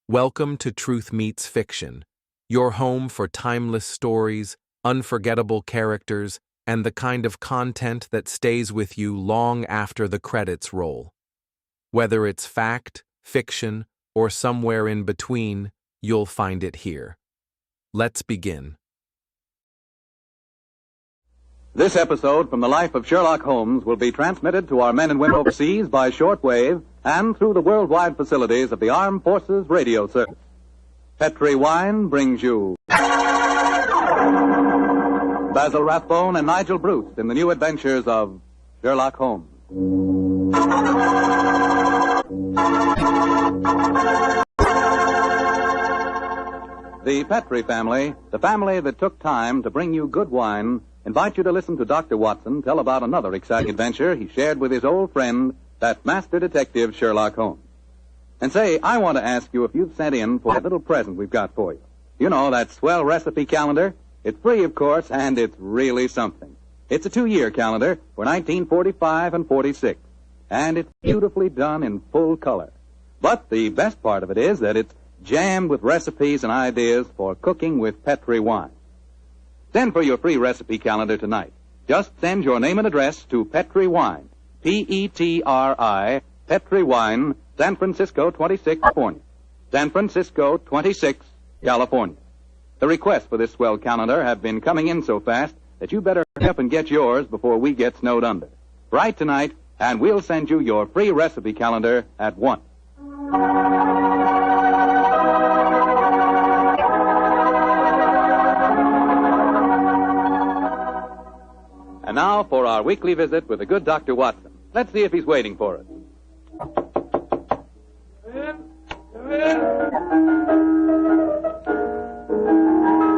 Welcome to Truth Meets Fiction, your home for timeless stories, unforgettable characters, and the kind of content that stays with you long after the credits roll. Whether it's fact, fiction, or somewhere in between, you'll find it here. Let's begin. This episode from the life of Sherlock Holmes will be transmitted to our men and women overseas by shortwave and through the worldwide facilities of the Armed Forces Radio Service. Petri Wine brings you Basil Rathbone and Nigel Bruce in the new adventures of Sherlock Holmes. The Petri family, the family that took time to bring you good wine, invite you to listen to Dr. Watson tell about another exciting adventure he shared with his old friend, that master detective Sherlock Holmes. And say, I want to ask you if you've sent in for that little present we've got for you. You know, that swell recipe calendar. It's free, of course, and it's really something. It's a 2-year calendar for 1945 and 46, and it's beautifully done in full color. But the best part of it is that it's jammed with recipes and ideas for cooking with Petri wine. Send for your free recipe calendar tonight. Just send your name and address to Petri Wine, P-E-T-R-I, Petri Wine, San Francisco 26, California. San Francisco 26, California. The requests for this swell calendar have been coming in so fast that you better hurry up and get yours before we get snowed under. Write tonight, and we'll send you your free recipe calendar at once. And now for our weekly visit with the good Dr. Watson. Let's see if he's waiting for us. Come in.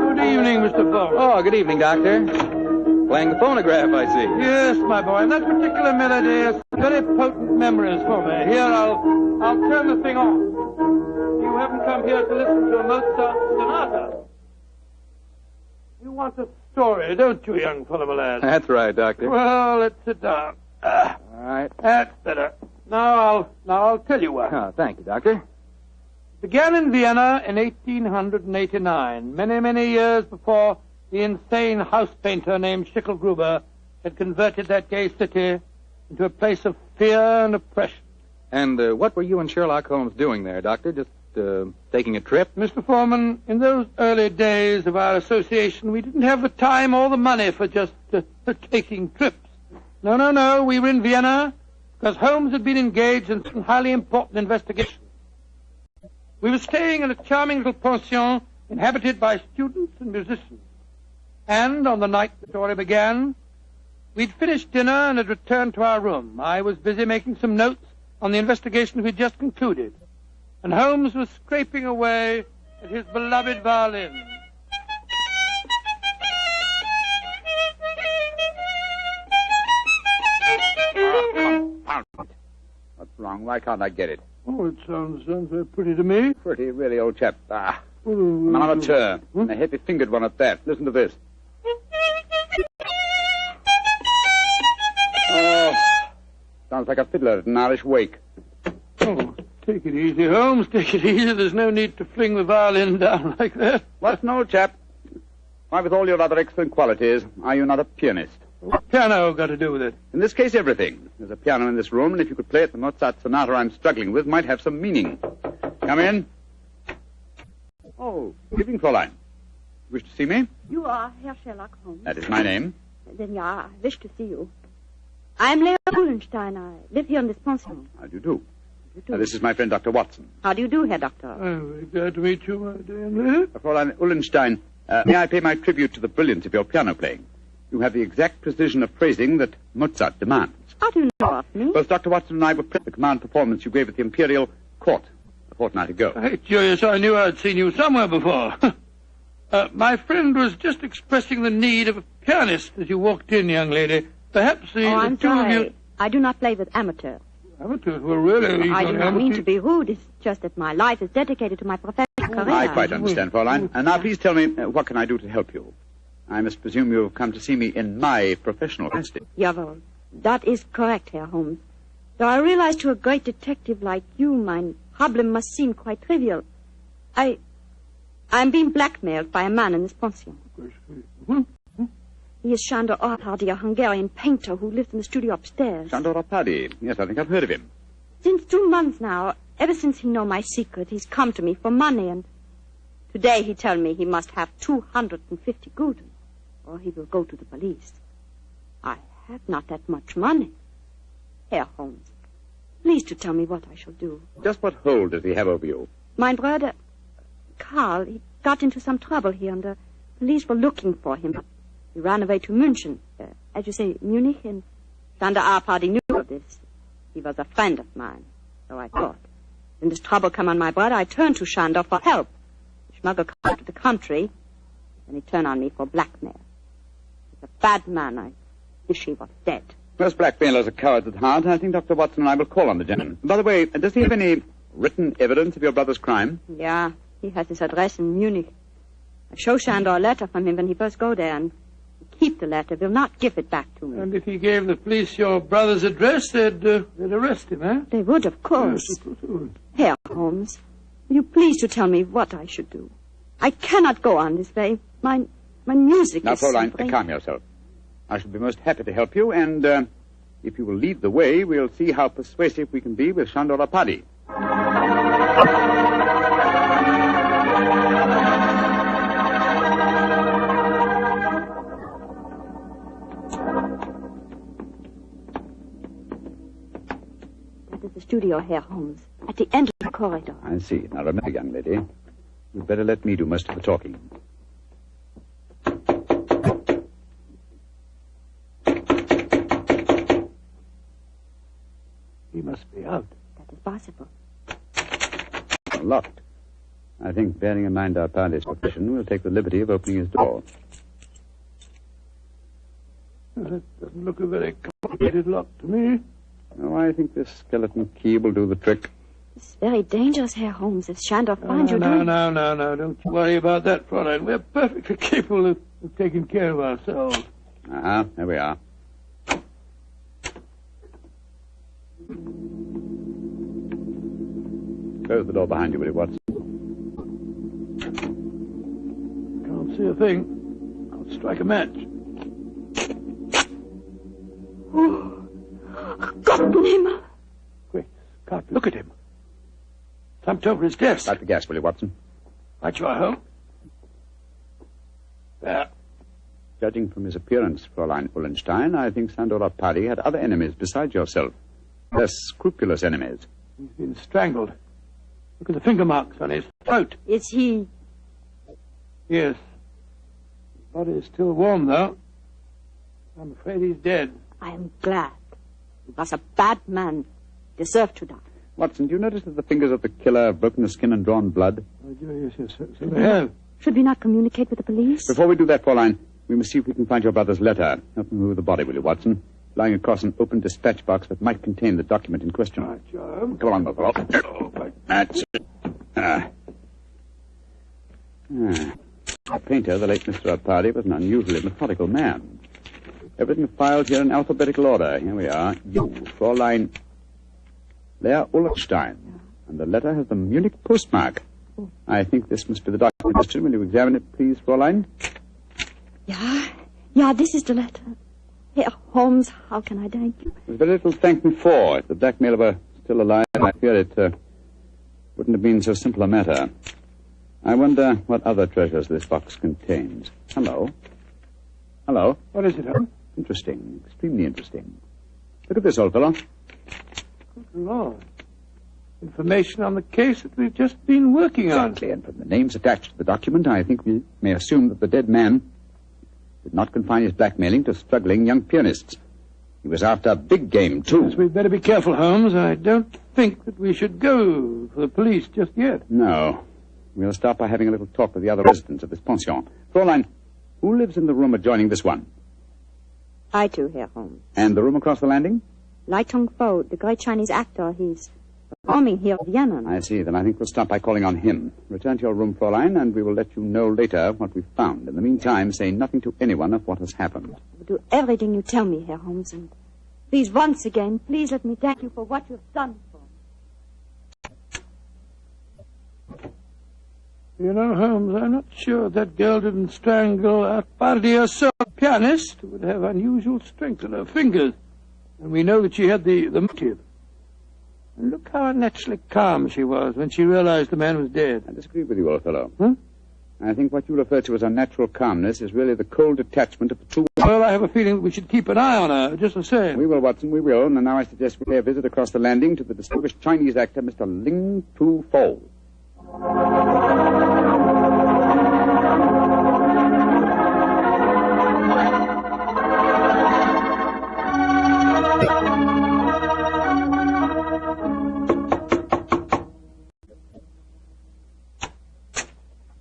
Good evening, Mr. Fogg. Oh, good evening, Doctor. Playing the phonograph, I see. Yes, my boy, and that particular melody has very potent memories for me. Here, I'll turn the thing on. You haven't come here to listen to a Mozart sonata. You want a story, don't you, young fellow, my lad? That's right, Doctor. Well, let's sit down. All right. That's better. Now I'll tell you what. Oh, thank you, Doctor. It began in Vienna in 1889, many years before the insane house painter named Schicklgruber had converted that gay city into a place of fear and oppression. And what were you and Sherlock Holmes doing there, Doctor? Just taking a trip? Mr. Foreman, in those early days of our association, we didn't have the time or the money for just taking trips. No. We were in Vienna because Holmes had been engaged in some highly important investigation. We were staying in a charming little pension inhabited by students and musicians. And on the night the story began, we'd finished dinner and had returned to our room. I was busy making some notes on the investigation we'd just concluded, and Holmes was scraping away at his beloved violin. What's wrong? Why can't I get it? Oh, it sounds very pretty to me. Pretty, really, old chap. I'm Oh, an amateur. And a heavy-fingered one at that. Listen to this. Oh, sounds like a fiddler at an Irish wake. Oh, take it easy, Holmes. Take it easy. There's no need to fling the violin down like that. What's an old chap? Why, with all your other excellent qualities, are you not a pianist? What's piano got to do with it? In this case, everything. There's a piano in this room, and if you could play it, the Mozart sonata I'm struggling with might have some meaning. Come in. Oh, good evening, Fräulein. Wish to see me? You are Herr Sherlock Holmes. That is my name. Then, yeah, I wish to see you. I am Leo Uhlenstein. I live here in this pension. How do you do? This is my friend, Dr. Watson. How do you do, Herr Doctor? Oh, very glad to meet you, my dear lady. Fräulein Uhlenstein, may I pay my tribute to the brilliance of your piano playing? You have the exact precision of phrasing that Mozart demands. How do you know of me? Both Dr. Watson and I were present at the command performance you gave at the Imperial Court a fortnight ago. Hey, curious, I knew I'd seen you somewhere before. My friend was just expressing the need of a pianist as you walked in, young lady. Perhaps I'm the two of sorry. you... I do not play with amateurs. Amateurs? Well, really? I do not mean to be rude. It's just that my life is dedicated to my professional career. I quite understand, Fräulein. And now please tell me, what can I do to help you? I must presume you've come to see me in my professional capacity. Jawohl. That is correct, Herr Holmes. Though I realize to a great detective like you, my problem must seem quite trivial. I'm being blackmailed by a man in this pension. He is Sándor Árpády, a Hungarian painter who lives in the studio upstairs. Sándor Árpády. Yes, I think I've heard of him. Since 2 months now, ever since he know my secret, he's come to me for money, and today he tell me he must have 250 gulden, or he will go to the police. I have not that much money. Herr Holmes, please to tell me what I shall do. Just what hold does he have over you? My brother, Karl, he got into some trouble here, and the police were looking for him, but he ran away to München, as you say, Munich, and Sándor Árpády knew of this. He was a friend of mine, so I thought. When this trouble come on my brother, I turned to Sándor for help. He smuggled Karl to the country, and he turned on me for blackmail. He's a bad man. I wish he was dead. Most blackmailers are cowards at heart. I think Dr. Watson and I will call on the gentleman. By the way, does he have any written evidence of your brother's crime? Yeah, he has his address in Munich. I show Sándor a letter from him when he first go there, and he keep the letter, will not give it back to me. And if he gave the police your brother's address, they'd arrest him, eh? They would, of course. Yes, of course they would. Herr Holmes, will you please to tell me what I should do? I cannot go on this way. My music Now, is... Fräulein, calm yourself. I shall be most happy to help you, and if you will lead the way, we'll see how persuasive we can be with Sándor Árpády. That is the studio, Herr Holmes, at the end of the corridor. I see. Now, remember, young lady, you'd better let me do most of the talking. He must be out. That is possible. Locked. I think, bearing in mind our Árpády's position, we'll take the liberty of opening his door. That doesn't look a very complicated lock to me. Oh, I think this skeleton key will do the trick. It's very dangerous, Herr Holmes. If Sándor finds you doing... No. Don't you worry about that, Fräulein. We're perfectly capable of taking care of ourselves. There we are. Close the door behind you, will you, Watson? Can't see a thing. I'll strike a match. Oh, Gottenhimmel. Quick, Scott, look at him. Slumped over his desk. Light the gas, will you, Watson? Right you are, Holmes. There. Judging from his appearance, Fräulein Ullenstein, I think Sándor Árpády had other enemies besides yourself. Less scrupulous enemies. He's been strangled. Look at the finger marks on his throat. Is he... Yes. His body is still warm, though. I'm afraid he's dead. I am glad. He was a bad man. Deserved to die. Watson, do you notice that the fingers of the killer have broken the skin and drawn blood? Oh, yes, so they have. Should we not communicate with the police? Before we do that, Fräulein, we must see if we can find your brother's letter. Help me move the body, will you, Watson? Lying across an open dispatch box that might contain the document in question. Right, Joe. Come on, my fellow. That's it. The painter, the late Mr. Árpády, was an unusually methodical man. Everything filed here in alphabetical order. Here we are. You, Fräulein Leah Ullenstein. And the letter has the Munich postmark. I think this must be the document in question. Will you examine it, please, Fräulein? Yeah, this is the letter. Herr Holmes, how can I thank you? There's very little to thank me for. If the blackmailer were still alive, I fear it wouldn't have been so simple a matter. I wonder what other treasures this box contains. Hello? What is it, Holmes? Interesting. Extremely interesting. Look at this, old fellow. Good Lord. Information on the case that we've just been working on. Exactly, and from the names attached to the document, I think we may assume that the dead man did not confine his blackmailing to struggling young pianists. He was after big game, too. Yes, we'd better be careful, Holmes. I don't think that we should go for the police just yet. No. We'll start by having a little talk with the other residents of this pension. Fräulein, who lives in the room adjoining this one? I too, Herr Holmes. And the room across the landing? Lai Tong-fo, the great Chinese actor, he's performing here in Vienna. I see. Then I think we'll start by calling on him. Return to your room, Fräulein, and we will let you know later what we've found. In the meantime, say nothing to anyone of what has happened. I will do everything you tell me, Herr Holmes, and please, once again, please let me thank you for what you have done for me. You know, Holmes, I'm not sure that girl didn't strangle Arpadi herself. A pianist would have unusual strength in her fingers. And we know that she had the motive. And look how unnaturally calm she was when she realized the man was dead. I disagree with you, old fellow. Huh? I think what you refer to as unnatural calmness is really the cold detachment of the true... Well, I have a feeling that we should keep an eye on her, just the same. We will, Watson, we will. And now I suggest we pay a visit across the landing to the distinguished Chinese actor, Mr. Ling Tu Fo.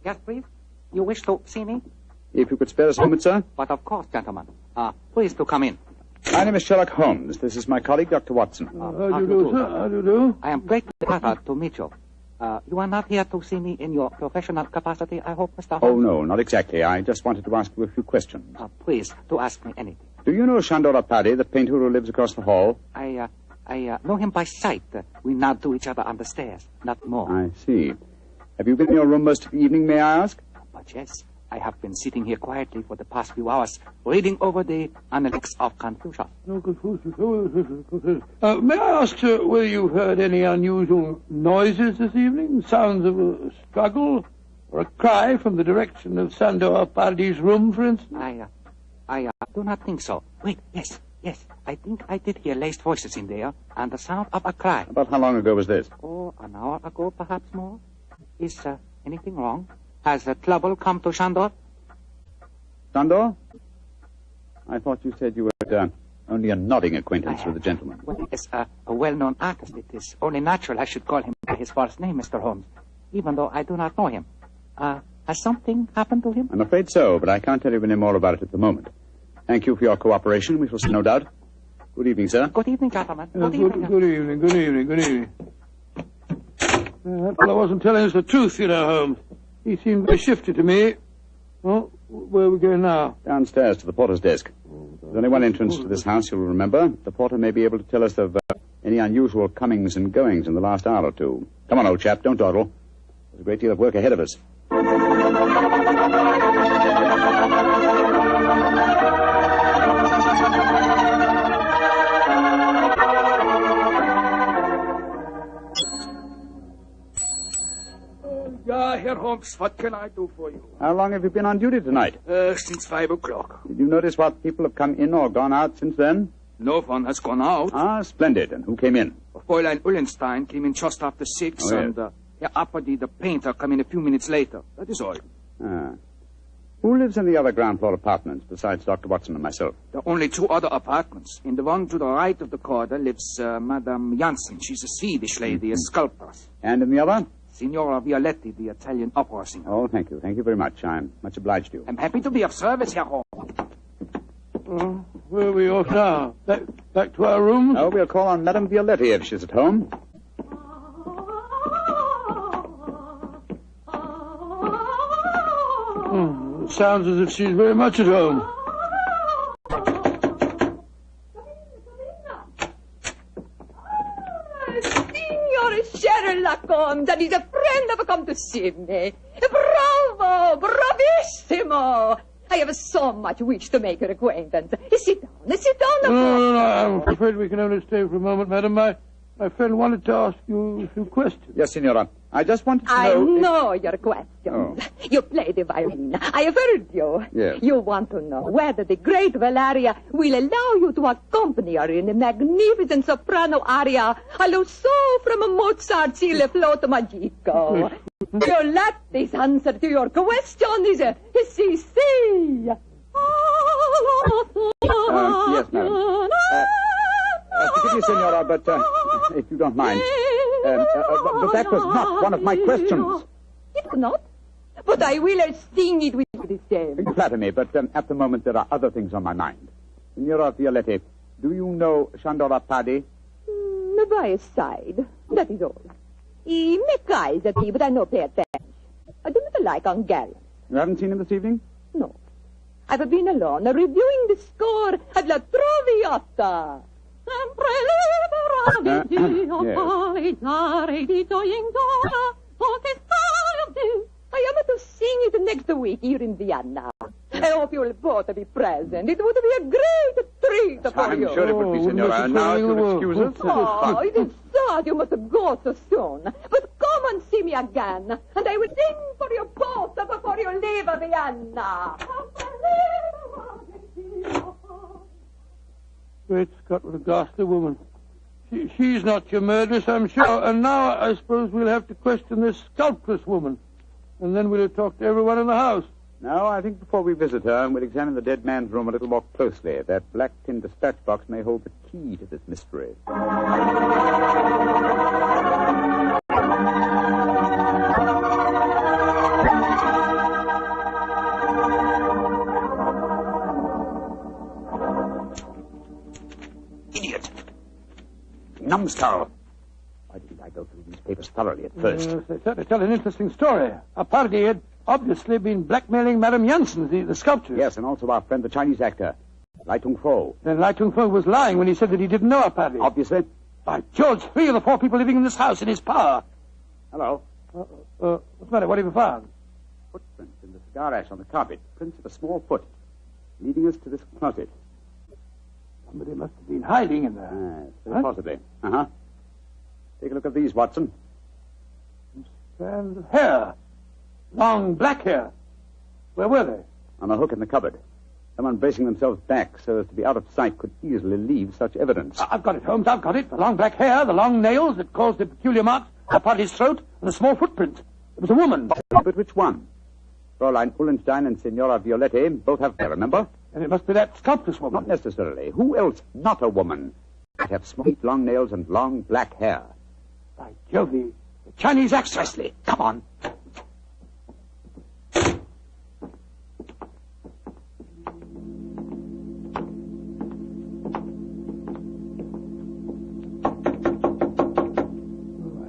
Yes, please. You wish to see me? If you could spare us a moment, sir. But of course, gentlemen. Please to come in. My name is Sherlock Holmes. This is my colleague, Dr. Watson. How do you do, sir? How do you do? I am greatly flattered to meet you. You are not here to see me in your professional capacity, I hope, Mr. Holmes? Oh, no, not exactly. I just wanted to ask you a few questions. Please, to ask me anything. Do you know Shandor Apadi, the painter who lives across the hall? I know him by sight. We nod to each other on the stairs, not more. I see. Have you been in your room most of the evening, may I ask? But yes, I have been sitting here quietly for the past few hours, reading over the Analects of Confucius. No, Confucius. May I ask, sir, whether you've heard any unusual noises this evening? Sounds of a struggle or a cry from the direction of Sandor Apadi's room, for instance? I do not think so. Wait, yes. I think I did hear laced voices in there, and the sound of a cry. About how long ago was this? Oh, an hour ago, perhaps more. Is anything wrong? Has trouble come to Shandor? Shandor? I thought you said you were only a nodding acquaintance with the gentleman. Well, he is a well-known artist. It is only natural I should call him by his first name, Mr. Holmes, even though I do not know him. Has something happened to him? I'm afraid so, but I can't tell you any more about it at the moment. Thank you for your cooperation. We shall see, no doubt. Good evening, sir. Good evening, gentlemen. Good evening. That fellow wasn't telling us the truth, you know, Holmes. He seemed very shifty to me. Well, where are we going now? Downstairs to the porter's desk. There's only one entrance to this house, you'll remember. The porter may be able to tell us of any unusual comings and goings in the last hour or two. Come on, old chap, don't dawdle. There's a great deal of work ahead of us. Herr Holmes, what can I do for you? How long have you been on duty tonight? Since 5 o'clock. Did you notice what people have come in or gone out since then? No one has gone out. Ah, splendid. And who came in? Fräulein Ullenstein came in just after 6, Oh, yes. and Herr Apadi, the painter, came in a few minutes later. That is all. Ah. Who lives in the other ground floor apartments besides Dr. Watson and myself? There are only 2 other apartments. In the one to the right of the corridor lives Madame Janssen. She's a Swedish lady, a sculptor. And in the other? Signora Violetti, the Italian opera singer. Oh, thank you. Thank you very much. I'm much obliged to you. I'm happy to be of service, Herr Holmes. Where are we off now? Back to our rooms? Oh, we'll call on Madame Violetti if she's at home. It sounds as if she's very much at home. Sherlock Holmes, and he's a friend ever come to see me. Bravo! Bravissimo! I have so much wish to make your acquaintance. Sit down. No, I'm afraid we can only stay for a moment, madam. My friend wanted to ask you a few questions. Yes, Signora. I just wanted to know... I know your questions. Oh. You play the violin. I have heard you. Yes. You want to know whether the great Valeria will allow you to accompany her in the magnificent soprano aria allo so from Mozart's Il Flauto Magico. Your latest answer to your question is si. Yes, madam. Forgive me, Signora, but if you don't mind. But that was not one of my questions. It was not? But I will sting it with the same. You flatter me, but at the moment there are other things on my mind. Signora Violetti, do you know Shandor Apadi? By his side. That is all. He make eyes at me, but I no pay attention. I do not like Hungarians. You haven't seen him this evening? No. I've been alone, reviewing the score of La Traviata. Sempre libera di Dio, yes. palleggiare di gioia in gioia, oh che storia di... I am next week here in Vienna. I hope you will both be present. It would be a great treat for you. I'm sure it would be, Senora. Now, if you'll excuse us. Oh, it is sad you must go so soon. But come and see me again, and I will sing for you both before you leave Vienna. Great Scott, what a ghastly woman. She's not your murderess, I'm sure. And now I suppose we'll have to question this sculptress woman. And then we'll talk to everyone in the house. No, I think before we visit her, we'll examine the dead man's room a little more closely. That black tin dispatch box may hold the key to this mystery. Idiot. Numbskull. Why didn't I go through these papers thoroughly at first? Yes, they certainly tell an interesting story. A party had obviously been blackmailing Madame Janssen, the sculptor. Yes, and also our friend, the Chinese actor, Lai Tung-fo. Then Lai Tung-fo was lying when he said that he didn't know a party. Obviously. By George, 3 of the 4 people living in this house in his power. Hello. What's the matter? What have you found? Footprints in the cigar ash on the carpet. Prints of a small foot. Leading us to this closet. Somebody must have been hiding in there. Yes, very possibly. Uh-huh. Take a look at these, Watson. Strands of hair. Long black hair. Where were they? On a hook in the cupboard. Someone bracing themselves back so as to be out of sight could easily leave such evidence. I've got it, Holmes. I've got it. The long black hair, the long nails that caused the peculiar marks upon his throat, and the small footprint. It was a woman. But which one? Fräulein Ullenstein and Signora Violette both have hair, remember? And it must be that sculptress woman. Not necessarily. Who else, not a woman, might have smooth, long nails and long black hair? By Jove, the Chinese actress. Precisely. Come on. I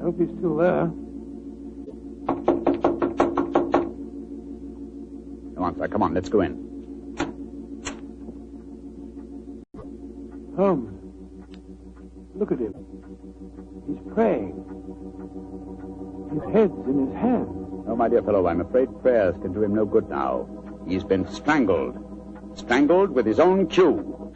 hope he's still there. Come on, sir. Come on. Let's go in. Holmes, look at him. He's praying. His head's in his hand. Oh, my dear fellow, I'm afraid prayers can do him no good now. He's been strangled. Strangled with his own cue.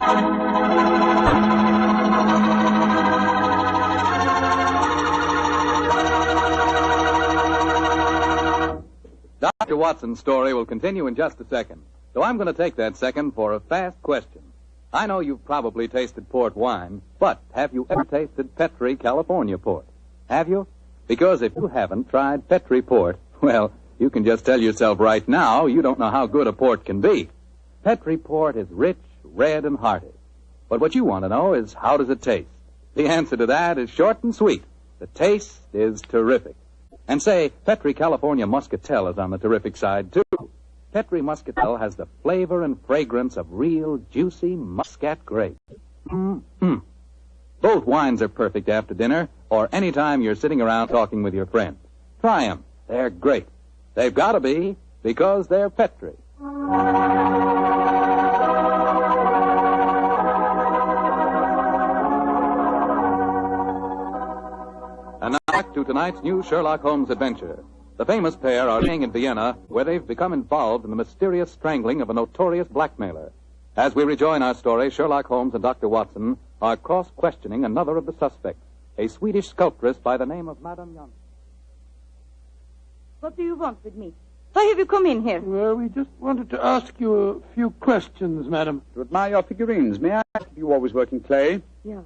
Dr. Watson's story will continue in just a second. So I'm going to take that second for a fast question. I know you've probably tasted port wine, but have you ever tasted Petri California port? Have you? Because if you haven't tried Petri port, well, you can just tell yourself right now you don't know how good a port can be. Petri port is rich, red, and hearty. But what you want to know is, how does it taste? The answer to that is short and sweet. The taste is terrific. And say, Petri California Muscatel is on the terrific side, too. Petri Muscatel has the flavor and fragrance of real, juicy Muscat grapes. Mm-hmm. Both wines are perfect after dinner or any time you're sitting around talking with your friends. Try them. They're great. They've got to be, because they're Petri. And now back to tonight's new Sherlock Holmes adventure. The famous pair are staying in Vienna, where they've become involved in the mysterious strangling of a notorious blackmailer. As we rejoin our story, Sherlock Holmes and Dr. Watson are cross-questioning another of the suspects, a Swedish sculptress by the name of Madame Janssen. What do you want with me? Why have you come in here? Well, we just wanted to ask you a few questions, madam. To admire your figurines, may I ask if you always work in clay? Yeah,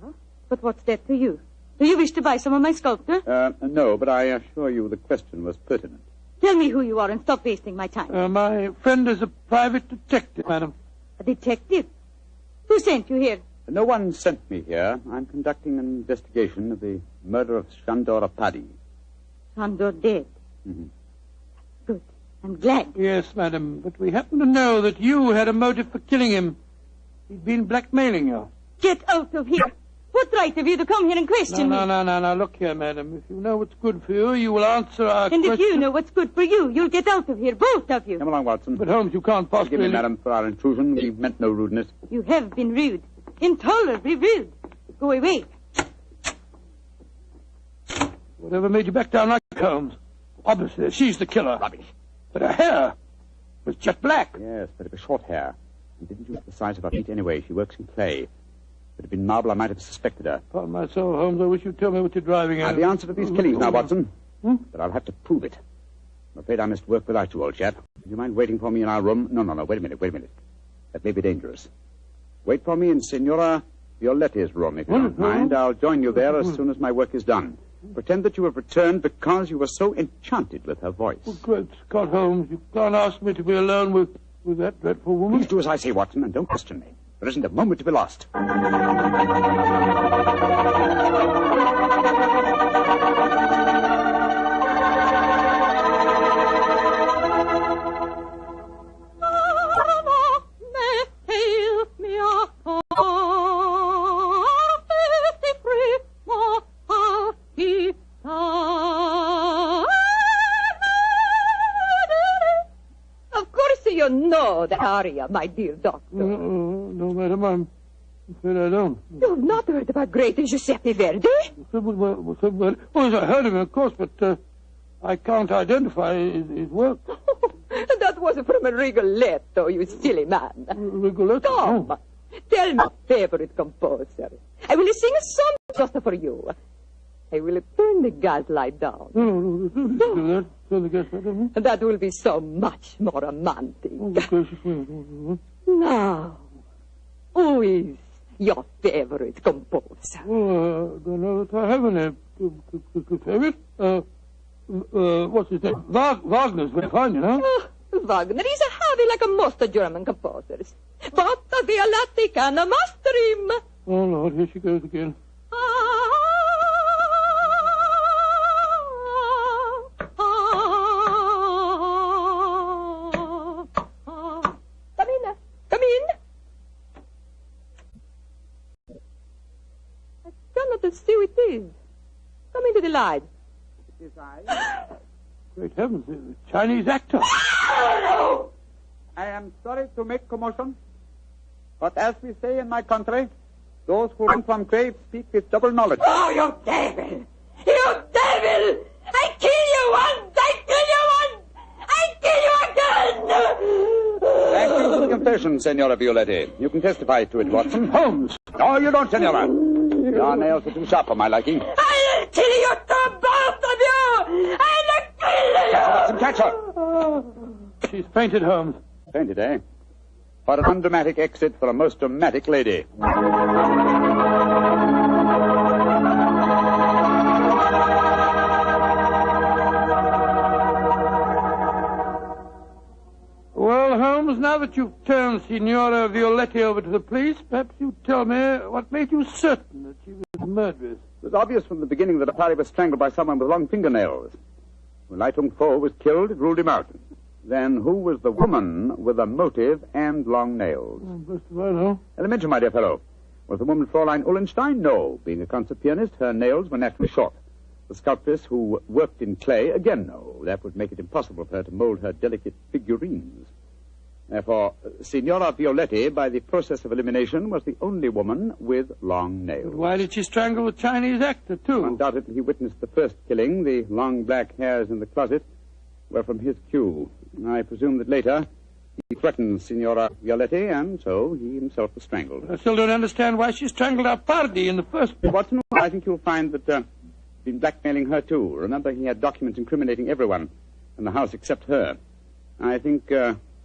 but what's that to you? Do you wish to buy some of my sculpture? No, but I assure you the question was pertinent. Tell me who you are and stop wasting my time. My friend is a private detective, madam. A detective? Who sent you here? No one sent me here. I'm conducting an investigation of the murder of Shandor Apadi. Shandor dead? Mm-hmm. Good. I'm glad. Yes, madam, but we happen to know that you had a motive for killing him. He'd been blackmailing you. Get out of here. What right have you to come here and question me? No. Look here, madam. If you know what's good for you, you will answer our question. And if you know what's good for you, you'll get out of here, both of you. Come along, Watson. But, Holmes, you can't possibly... Forgive me, madam, for our intrusion. We meant no rudeness. You have been rude. Intolerably rude. Go away. Whatever made you back down like Holmes? Obviously, she's the killer. Rubbish. But her hair... was jet black. Yes, but it was short hair. He didn't use the size of her feet anyway. She works in clay. If it had been marble, I might have suspected her. Upon my soul, Holmes, I wish you'd tell me what you're driving at. The answer to these killings now, Watson. But I'll have to prove it. I'm afraid I must work without you, old chap. Would you mind waiting for me in our room? No. Wait a minute. That may be dangerous. Wait for me in Signora Violetti's room, if you don't mind. I'll join you there as soon as my work is done. Pretend that you have returned because you were so enchanted with her voice. Oh, great Scott, Holmes, you can't ask me to be alone with that dreadful woman. Please do as I say, Watson, and don't question me. There isn't a moment to be lost. The aria, my dear doctor. No, madam, I'm afraid I don't. You've not heard about great Giuseppe Verdi? Oh, yes, I heard of him, of course, but I can't identify his work. That was from a Rigoletto, you silly man. Rigoletto? Come, tell my favorite composer. I will sing a song just for you. I will turn the gas light down. No, do that. Turn the gas light down. That will be so much more romantic. Oh, now, who is your favorite composer? Oh, I don't know that I have any favorite. What's his name? Wagner's very fine, you know. Wagner is a heavy like most German composers. But Violatti can master him. Oh, Lord, here she goes again. Come in. I cannot see who it is. Come into the light. It is I. Great heavens, the Chinese actor. I am sorry to make commotion, but as we say in my country, those who run from graves speak with double knowledge. Oh, you devil! You devil! I kill you once! I kill you once! I kill you again! Thank you for the confession, Senora Violetti. You can testify to it, Watson. Holmes! No, you don't, Senora. Your nails are too sharp for my liking. I'll kill you two, both of you! I'll kill you! Watson, catch her. She's fainted, Holmes. Fainted, eh? What an undramatic exit for a most dramatic lady. Well, Holmes, now that you've turned Signora Violetti over to the police, perhaps you'd tell me what made you certain that she was the murderess. It was obvious from the beginning that Apari was strangled by someone with long fingernails. When Lai Tung Fo was killed, it ruled him out. Then who was the woman with a motive and long nails? First of all, no. Elementary, my dear fellow. Was the woman Fräulein Ullenstein? No. Being a concert pianist, her nails were naturally short. The sculptress who worked in clay? Again, no. That would make it impossible for her to mold her delicate figurines. Therefore, Signora Violetti, by the process of elimination, was the only woman with long nails. But why did she strangle the Chinese actor, too? Undoubtedly, he witnessed the first killing. The long black hairs in the closet were from his cue. I presume that later he threatened Signora Violetti, and so he himself was strangled. I still don't understand why she strangled Arpardi in the first place. Watson, I think you'll find that he's been blackmailing her, too. Remember, he had documents incriminating everyone in the house except her. I think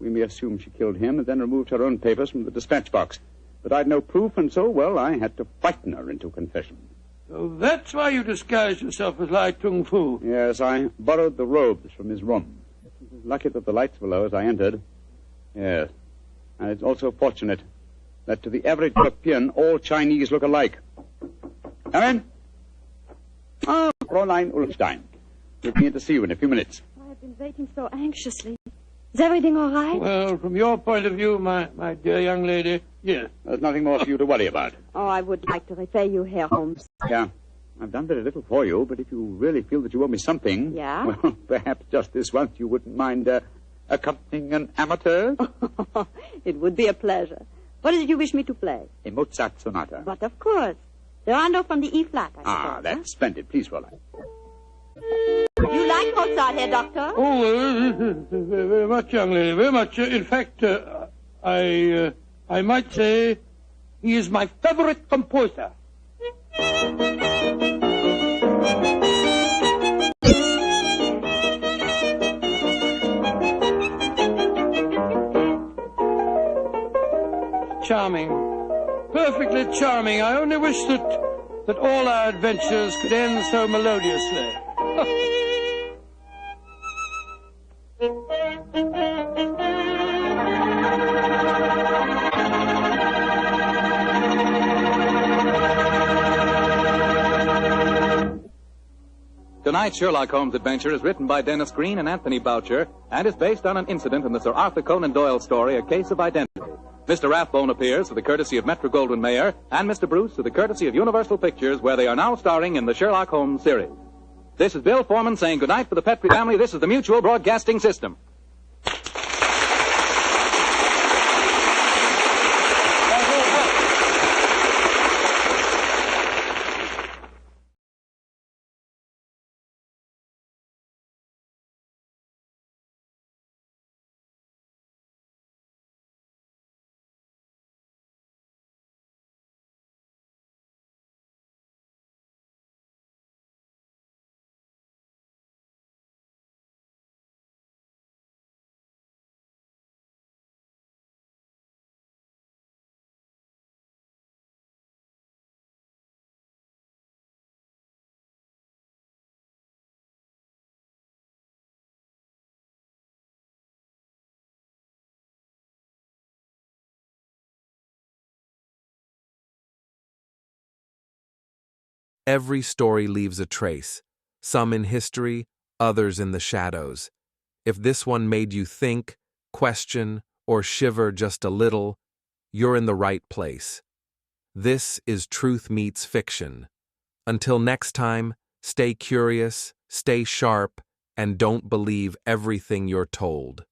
we may assume she killed him and then removed her own papers from the dispatch box. But I'd no proof, and so, well, I had to frighten her into confession. So that's why you disguised yourself as Lai Tung Fu. Yes, I borrowed the robes from his room. It was lucky that the lights were low as I entered. Yes. And it's also fortunate that to the average European, all Chinese look alike. Come in. Ah, Fräulein Ullenstein. We'll be in to see you in a few minutes. I've been waiting so anxiously. Is everything all right? Well, from your point of view, my dear young lady, yes. There's nothing more for you to worry about. Oh, I would like to repay you, Herr Holmes. Yeah. I've done very little for you, but if you really feel that you owe me something... Yeah? Well, perhaps just this once you wouldn't mind accompanying an amateur? It would be a pleasure. What did you wish me to play? A Mozart sonata. But of course. The rondo from the E-flat, I suppose. Ah, that's splendid. Please, Fräulein. You like Mozart, Herr Doctor? Oh, very much, young lady, very much. In fact, I might say he is my favorite composer. Charming. Perfectly charming. I only wish that all our adventures could end so melodiously. Tonight's Sherlock Holmes adventure is written by Dennis Green and Anthony Boucher and is based on an incident in the Sir Arthur Conan Doyle story, A Case of Identity. Mr. Rathbone appears through the courtesy of Metro-Goldwyn-Mayer and Mr. Bruce through the courtesy of Universal Pictures, where they are now starring in the Sherlock Holmes series. This is Bill Foreman saying goodnight for the Petrie family. This is the Mutual Broadcasting System. Every story leaves a trace, some in history, others in the shadows. If this one made you think, question, or shiver just a little, you're in the right place. This is Truth Meets Fiction. Until next time, stay curious, stay sharp, and don't believe everything you're told.